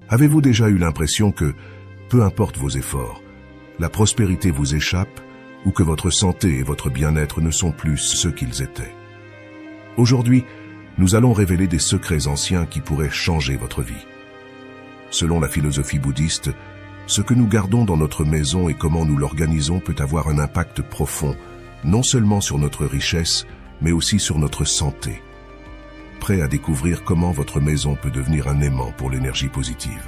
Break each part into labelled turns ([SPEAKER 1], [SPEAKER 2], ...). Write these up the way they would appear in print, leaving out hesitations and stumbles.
[SPEAKER 1] Avez-vous déjà eu l'impression que, peu importe vos efforts, la prospérité vous échappe ou que votre santé et votre bien-être ne sont plus ce qu'ils étaient? Aujourd'hui, nous allons révéler des secrets anciens qui pourraient changer votre vie. Selon la philosophie bouddhiste, ce que nous gardons dans notre maison et comment nous l'organisons peut avoir un impact profond, non seulement sur notre richesse, mais aussi sur notre santé. Prêt à découvrir comment votre maison peut devenir un aimant pour l'énergie positive?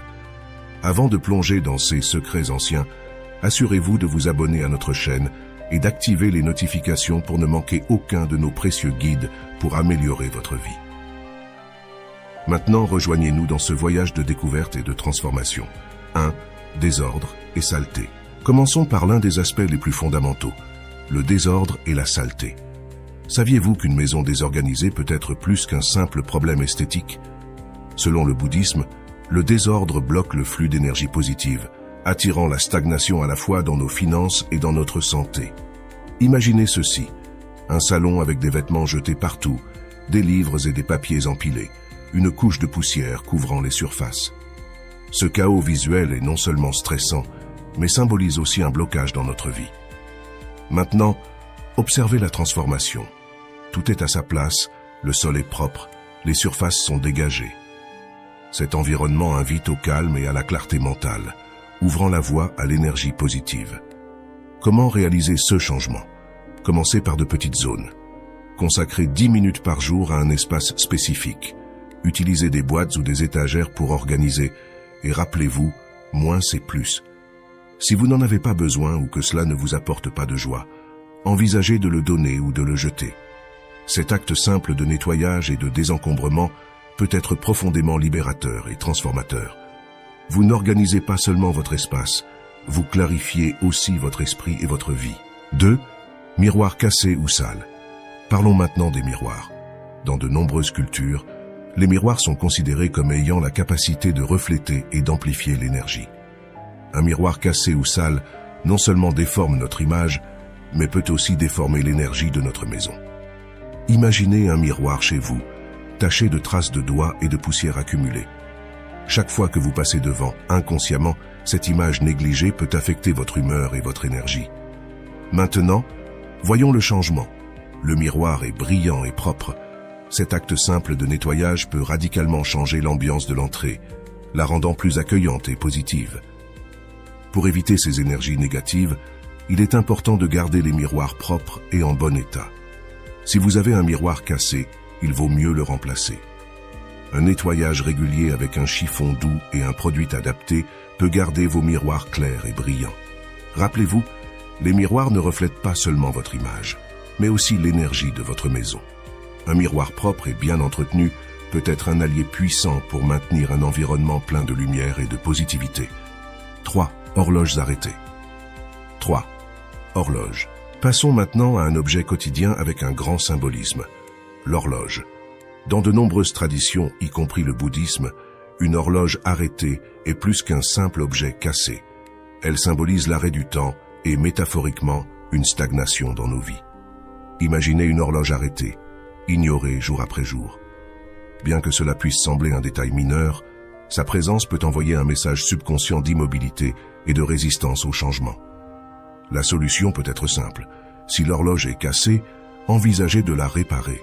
[SPEAKER 1] Avant de plonger dans ces secrets anciens, assurez-vous de vous abonner à notre chaîne et d'activer les notifications pour ne manquer aucun de nos précieux guides pour améliorer votre vie. Maintenant, rejoignez-nous dans ce voyage de découverte et de transformation. 1. Désordre et saleté. Commençons par l'un des aspects les plus fondamentaux, le désordre et la saleté. Saviez-vous qu'une maison désorganisée peut être plus qu'un simple problème esthétique? Selon le bouddhisme, le désordre bloque le flux d'énergie positive, attirant la stagnation à la fois dans nos finances et dans notre santé. Imaginez ceci, un salon avec des vêtements jetés partout, des livres et des papiers empilés, une couche de poussière couvrant les surfaces. Ce chaos visuel est non seulement stressant, mais symbolise aussi un blocage dans notre vie. Maintenant, observez la transformation. Tout est à sa place, le sol est propre, les surfaces sont dégagées. Cet environnement invite au calme et à la clarté mentale, ouvrant la voie à l'énergie positive. Comment réaliser ce changement? Commencez par de petites zones. Consacrez 10 minutes par jour à un espace spécifique. Utilisez des boîtes ou des étagères pour organiser et rappelez-vous, moins c'est plus. Si vous n'en avez pas besoin ou que cela ne vous apporte pas de joie, envisagez de le donner ou de le jeter. Cet acte simple de nettoyage et de désencombrement peut être profondément libérateur et transformateur. Vous n'organisez pas seulement votre espace, vous clarifiez aussi votre esprit et votre vie. 2. Miroirs cassés ou sales. Parlons maintenant des miroirs. Dans de nombreuses cultures, les miroirs sont considérés comme ayant la capacité de refléter et d'amplifier l'énergie. Un miroir cassé ou sale non seulement déforme notre image, mais peut aussi déformer l'énergie de notre maison. Imaginez un miroir chez vous, taché de traces de doigts et de poussière accumulée. Chaque fois que vous passez devant, inconsciemment, cette image négligée peut affecter votre humeur et votre énergie. Maintenant, voyons le changement. Le miroir est brillant et propre. Cet acte simple de nettoyage peut radicalement changer l'ambiance de l'entrée, la rendant plus accueillante et positive. Pour éviter ces énergies négatives, il est important de garder les miroirs propres et en bon état. Si vous avez un miroir cassé, il vaut mieux le remplacer. Un nettoyage régulier avec un chiffon doux et un produit adapté peut garder vos miroirs clairs et brillants. Rappelez-vous, les miroirs ne reflètent pas seulement votre image, mais aussi l'énergie de votre maison. Un miroir propre et bien entretenu peut être un allié puissant pour maintenir un environnement plein de lumière et de positivité. 3. Horloges arrêtées. 3. Horloge. Passons maintenant à un objet quotidien avec un grand symbolisme, l'horloge. Dans de nombreuses traditions, y compris le bouddhisme, une horloge arrêtée est plus qu'un simple objet cassé. Elle symbolise l'arrêt du temps et, métaphoriquement, une stagnation dans nos vies. Imaginez une horloge arrêtée, ignorée jour après jour. Bien que cela puisse sembler un détail mineur, sa présence peut envoyer un message subconscient d'immobilité et de résistance au changement. La solution peut être simple. Si l'horloge est cassée, envisagez de la réparer.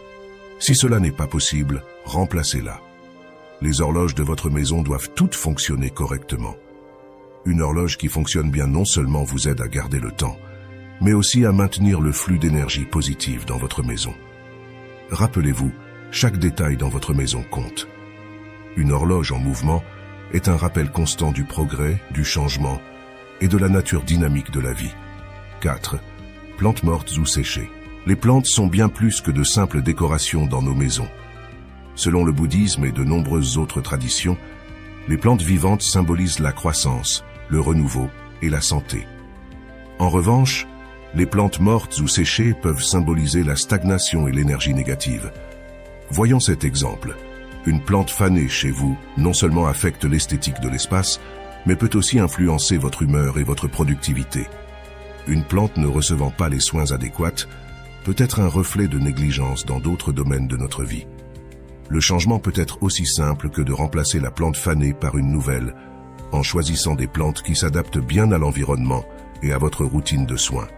[SPEAKER 1] Si cela n'est pas possible, remplacez-la. Les horloges de votre maison doivent toutes fonctionner correctement. Une horloge qui fonctionne bien non seulement vous aide à garder le temps, mais aussi à maintenir le flux d'énergie positive dans votre maison. Rappelez-vous, chaque détail dans votre maison compte. Une horloge en mouvement est un rappel constant du progrès, du changement et de la nature dynamique de la vie. 4. Plantes mortes ou séchées. Les plantes sont bien plus que de simples décorations dans nos maisons. Selon le bouddhisme et de nombreuses autres traditions, les plantes vivantes symbolisent la croissance, le renouveau et la santé. En revanche, les plantes mortes ou séchées peuvent symboliser la stagnation et l'énergie négative. Voyons cet exemple. Une plante fanée chez vous non seulement affecte l'esthétique de l'espace, mais peut aussi influencer votre humeur et votre productivité. Une plante ne recevant pas les soins adéquats peut être un reflet de négligence dans d'autres domaines de notre vie. Le changement peut être aussi simple que de remplacer la plante fanée par une nouvelle, en choisissant des plantes qui s'adaptent bien à l'environnement et à votre routine de soins.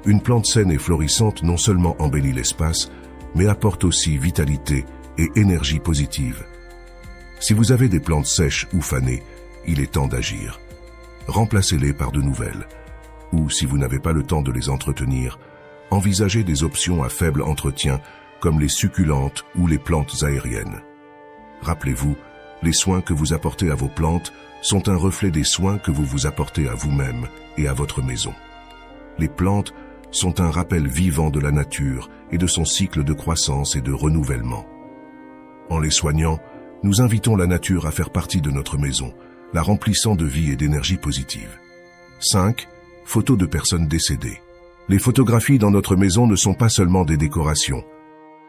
[SPEAKER 1] Une plante saine et florissante non seulement embellit l'espace, mais apporte aussi vitalité et énergie positive. Si vous avez des plantes sèches ou fanées, il est temps d'agir. Remplacez-les par de nouvelles. Ou, si vous n'avez pas le temps de les entretenir, envisagez des options à faible entretien comme les succulentes ou les plantes aériennes. Rappelez-vous, les soins que vous apportez à vos plantes sont un reflet des soins que vous vous apportez à vous-même et à votre maison. Les plantes sont un rappel vivant de la nature et de son cycle de croissance et de renouvellement. En les soignant, nous invitons la nature à faire partie de notre maison, la remplissant de vie et d'énergie positive. 5. Photos de personnes décédées. Les photographies dans notre maison ne sont pas seulement des décorations.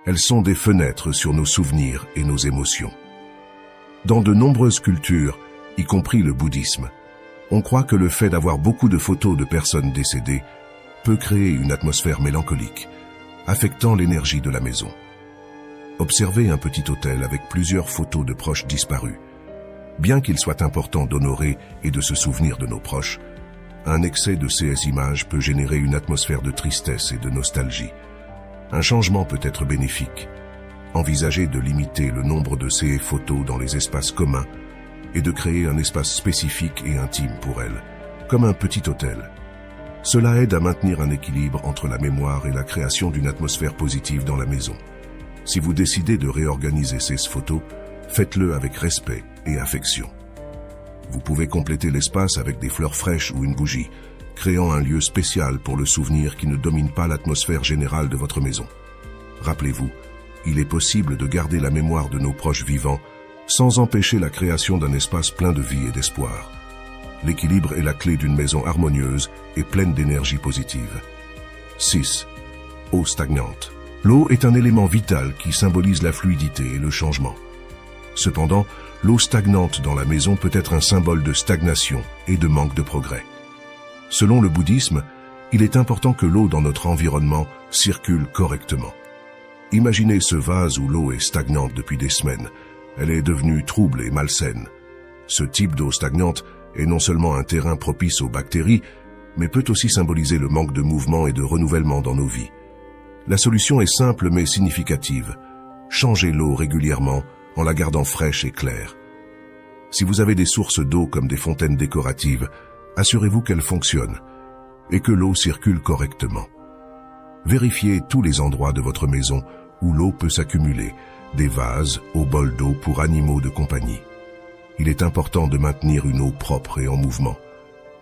[SPEAKER 1] Elles sont des fenêtres sur nos souvenirs et nos émotions. Dans de nombreuses cultures, y compris le bouddhisme, on croit que le fait d'avoir beaucoup de photos de personnes décédées peut créer une atmosphère mélancolique, affectant l'énergie de la maison. Observez un petit autel avec plusieurs photos de proches disparus. Bien qu'il soit important d'honorer et de se souvenir de nos proches, un excès de ces images peut générer une atmosphère de tristesse et de nostalgie. Un changement peut être bénéfique. Envisagez de limiter le nombre de ces photos dans les espaces communs et de créer un espace spécifique et intime pour elles, comme un petit hôtel. Cela aide à maintenir un équilibre entre la mémoire et la création d'une atmosphère positive dans la maison. Si vous décidez de réorganiser ces photos, faites-le avec respect et affection. Vous pouvez compléter l'espace avec des fleurs fraîches ou une bougie, créant un lieu spécial pour le souvenir qui ne domine pas l'atmosphère générale de votre maison. Rappelez-vous, il est possible de garder la mémoire de nos proches vivants sans empêcher la création d'un espace plein de vie et d'espoir. L'équilibre est la clé d'une maison harmonieuse et pleine d'énergie positive. 6. Eau stagnante. L'eau est un élément vital qui symbolise la fluidité et le changement. Cependant, l'eau stagnante dans la maison peut être un symbole de stagnation et de manque de progrès. Selon le bouddhisme, il est important que l'eau dans notre environnement circule correctement. Imaginez ce vase où l'eau est stagnante depuis des semaines. Elle est devenue trouble et malsaine. Ce type d'eau stagnante est non seulement un terrain propice aux bactéries, mais peut aussi symboliser le manque de mouvement et de renouvellement dans nos vies. La solution est simple mais significative. Changez l'eau régulièrement en la gardant fraîche et claire. Si vous avez des sources d'eau comme des fontaines décoratives, assurez-vous qu'elles fonctionnent et que l'eau circule correctement. Vérifiez tous les endroits de votre maison où l'eau peut s'accumuler, des vases aux bols d'eau pour animaux de compagnie. Il est important de maintenir une eau propre et en mouvement.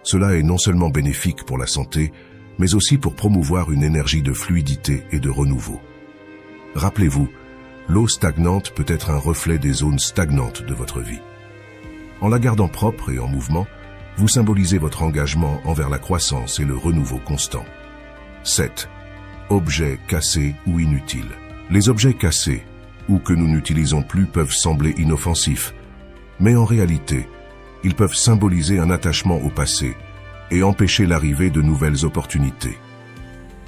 [SPEAKER 1] Cela est non seulement bénéfique pour la santé, mais aussi pour promouvoir une énergie de fluidité et de renouveau. Rappelez-vous, l'eau stagnante peut être un reflet des zones stagnantes de votre vie. En la gardant propre et en mouvement, vous symbolisez votre engagement envers la croissance et le renouveau constant. 7. Objets cassés ou inutiles. Les objets cassés, ou que nous n'utilisons plus, peuvent sembler inoffensifs, mais en réalité, ils peuvent symboliser un attachement au passé et empêcher l'arrivée de nouvelles opportunités.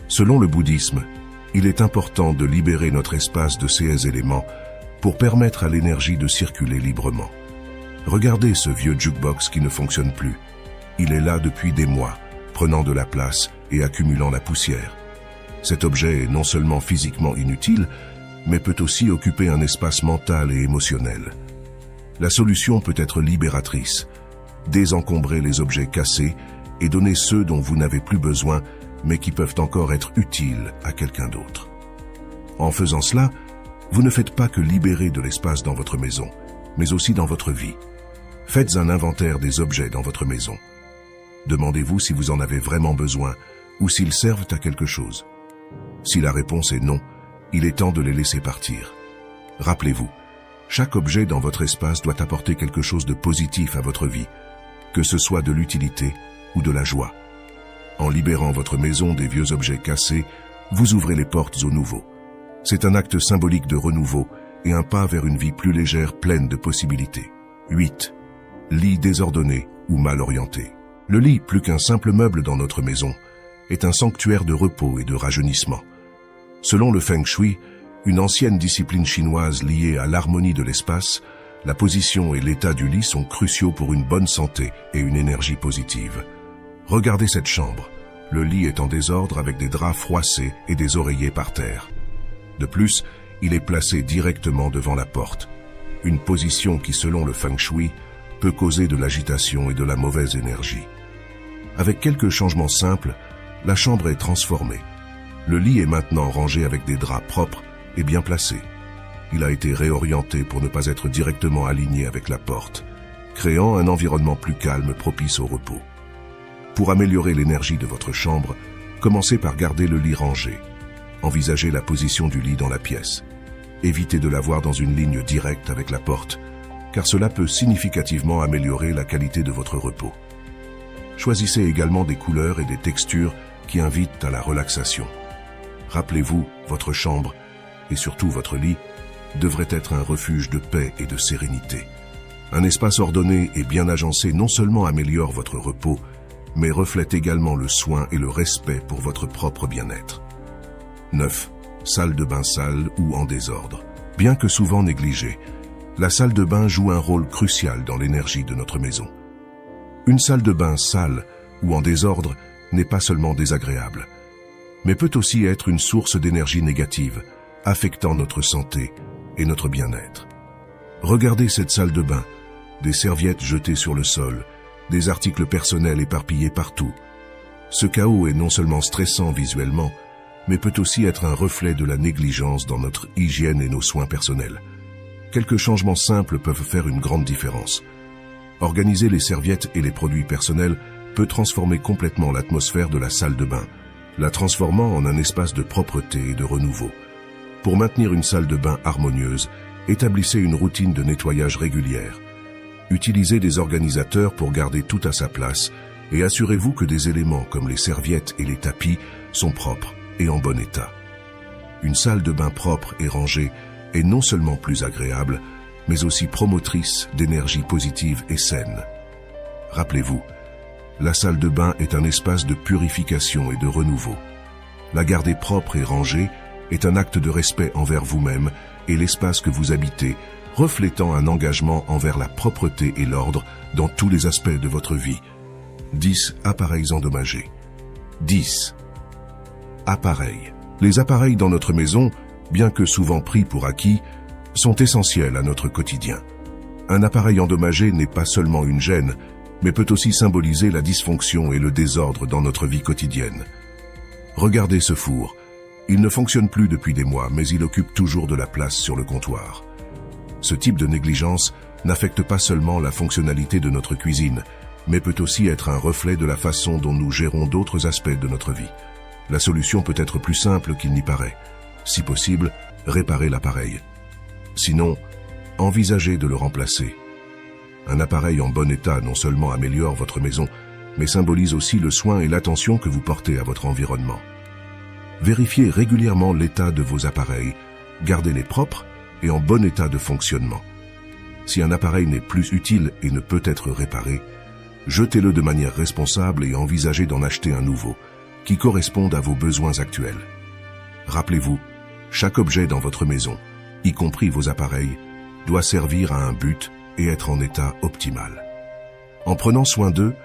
[SPEAKER 1] Selon le bouddhisme, il est important de libérer notre espace de ces éléments pour permettre à l'énergie de circuler librement. Regardez ce vieux jukebox qui ne fonctionne plus. Il est là depuis des mois, prenant de la place et accumulant la poussière. Cet objet est non seulement physiquement inutile, mais peut aussi occuper un espace mental et émotionnel. La solution peut être libératrice. Désencombrer les objets cassés et donner ceux dont vous n'avez plus besoin, mais qui peuvent encore être utiles à quelqu'un d'autre. En faisant cela, vous ne faites pas que libérer de l'espace dans votre maison, mais aussi dans votre vie. Faites un inventaire des objets dans votre maison. Demandez-vous si vous en avez vraiment besoin ou s'ils servent à quelque chose. Si la réponse est non, il est temps de les laisser partir. Rappelez-vous, chaque objet dans votre espace doit apporter quelque chose de positif à votre vie, que ce soit de l'utilité ou de la joie. En libérant votre maison des vieux objets cassés, vous ouvrez les portes au nouveau. C'est un acte symbolique de renouveau et un pas vers une vie plus légère, pleine de possibilités. 8. Lit désordonné ou mal orienté. Le lit, plus qu'un simple meuble dans notre maison, est un sanctuaire de repos et de rajeunissement. Selon le Feng Shui, une ancienne discipline chinoise liée à l'harmonie de l'espace, la position et l'état du lit sont cruciaux pour une bonne santé et une énergie positive. Regardez cette chambre. Le lit est en désordre avec des draps froissés et des oreillers par terre. De plus, il est placé directement devant la porte. Une position qui, selon le feng shui, peut causer de l'agitation et de la mauvaise énergie. Avec quelques changements simples, la chambre est transformée. Le lit est maintenant rangé avec des draps propres et bien placés. Il a été réorienté pour ne pas être directement aligné avec la porte, créant un environnement plus calme propice au repos. Pour améliorer l'énergie de votre chambre, commencez par garder le lit rangé. Envisagez la position du lit dans la pièce. Évitez de l'avoir dans une ligne directe avec la porte, car cela peut significativement améliorer la qualité de votre repos. Choisissez également des couleurs et des textures qui invitent à la relaxation. Rappelez-vous, votre chambre, et surtout votre lit, devrait être un refuge de paix et de sérénité. Un espace ordonné et bien agencé non seulement améliore votre repos, mais reflète également le soin et le respect pour votre propre bien-être. 9. Salle de bain sale ou en désordre. Bien que souvent négligée, la salle de bain joue un rôle crucial dans l'énergie de notre maison. Une salle de bain sale ou en désordre n'est pas seulement désagréable, mais peut aussi être une source d'énergie négative, affectant notre santé et notre bien-être. Regardez cette salle de bain, des serviettes jetées sur le sol, des articles personnels éparpillés partout. Ce chaos est non seulement stressant visuellement, mais peut aussi être un reflet de la négligence dans notre hygiène et nos soins personnels. Quelques changements simples peuvent faire une grande différence. Organiser les serviettes et les produits personnels peut transformer complètement l'atmosphère de la salle de bain, la transformant en un espace de propreté et de renouveau. Pour maintenir une salle de bain harmonieuse, établissez une routine de nettoyage régulière. Utilisez des organisateurs pour garder tout à sa place et assurez-vous que des éléments comme les serviettes et les tapis sont propres et en bon état. Une salle de bain propre et rangée est non seulement plus agréable, mais aussi promotrice d'énergie positive et saine. Rappelez-vous, la salle de bain est un espace de purification et de renouveau. La garder propre et rangée est un acte de respect envers vous-même et l'espace que vous habitez, reflétant un engagement envers la propreté et l'ordre dans tous les aspects de votre vie. 10 appareils endommagés. 10. Appareils. Les appareils dans notre maison, bien que souvent pris pour acquis, sont essentiels à notre quotidien. Un appareil endommagé n'est pas seulement une gêne, mais peut aussi symboliser la dysfonction et le désordre dans notre vie quotidienne. Regardez ce four. Il ne fonctionne plus depuis des mois, mais il occupe toujours de la place sur le comptoir. Ce type de négligence n'affecte pas seulement la fonctionnalité de notre cuisine, mais peut aussi être un reflet de la façon dont nous gérons d'autres aspects de notre vie. La solution peut être plus simple qu'il n'y paraît. Si possible, réparez l'appareil. Sinon, envisagez de le remplacer. Un appareil en bon état non seulement améliore votre maison, mais symbolise aussi le soin et l'attention que vous portez à votre environnement. Vérifiez régulièrement l'état de vos appareils, gardez-les propres et en bon état de fonctionnement. Si un appareil n'est plus utile et ne peut être réparé, jetez-le de manière responsable et envisagez d'en acheter un nouveau, qui corresponde à vos besoins actuels. Rappelez-vous, chaque objet dans votre maison, y compris vos appareils, doit servir à un but et être en état optimal. En prenant soin d'eux,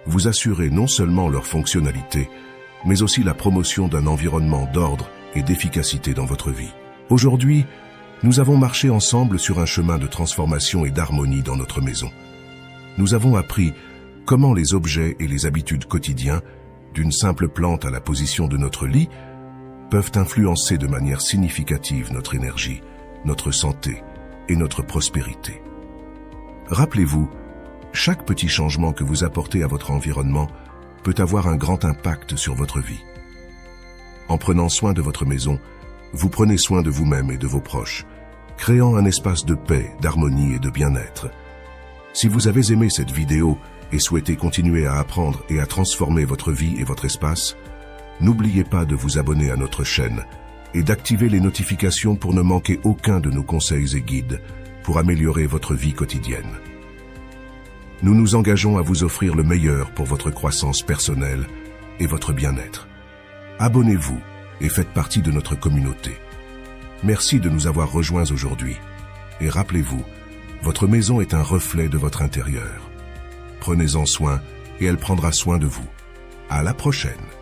[SPEAKER 1] vous assurez non seulement leur fonctionnalité, mais aussi la promotion d'un environnement d'ordre et d'efficacité dans votre vie. Aujourd'hui, nous avons marché ensemble sur un chemin de transformation et d'harmonie dans notre maison. Nous avons appris comment les objets et les habitudes quotidiens, d'une simple plante à la position de notre lit, peuvent influencer de manière significative notre énergie, notre santé et notre prospérité. Rappelez-vous, chaque petit changement que vous apportez à votre environnement peut avoir un grand impact sur votre vie. En prenant soin de votre maison, vous prenez soin de vous-même et de vos proches, créant un espace de paix, d'harmonie et de bien-être. Si vous avez aimé cette vidéo et souhaitez continuer à apprendre et à transformer votre vie et votre espace, n'oubliez pas de vous abonner à notre chaîne et d'activer les notifications pour ne manquer aucun de nos conseils et guides pour améliorer votre vie quotidienne. Nous nous engageons à vous offrir le meilleur pour votre croissance personnelle et votre bien-être. Abonnez-vous et faites partie de notre communauté. Merci de nous avoir rejoints aujourd'hui. Et rappelez-vous, votre maison est un reflet de votre intérieur. Prenez-en soin et elle prendra soin de vous. À la prochaine.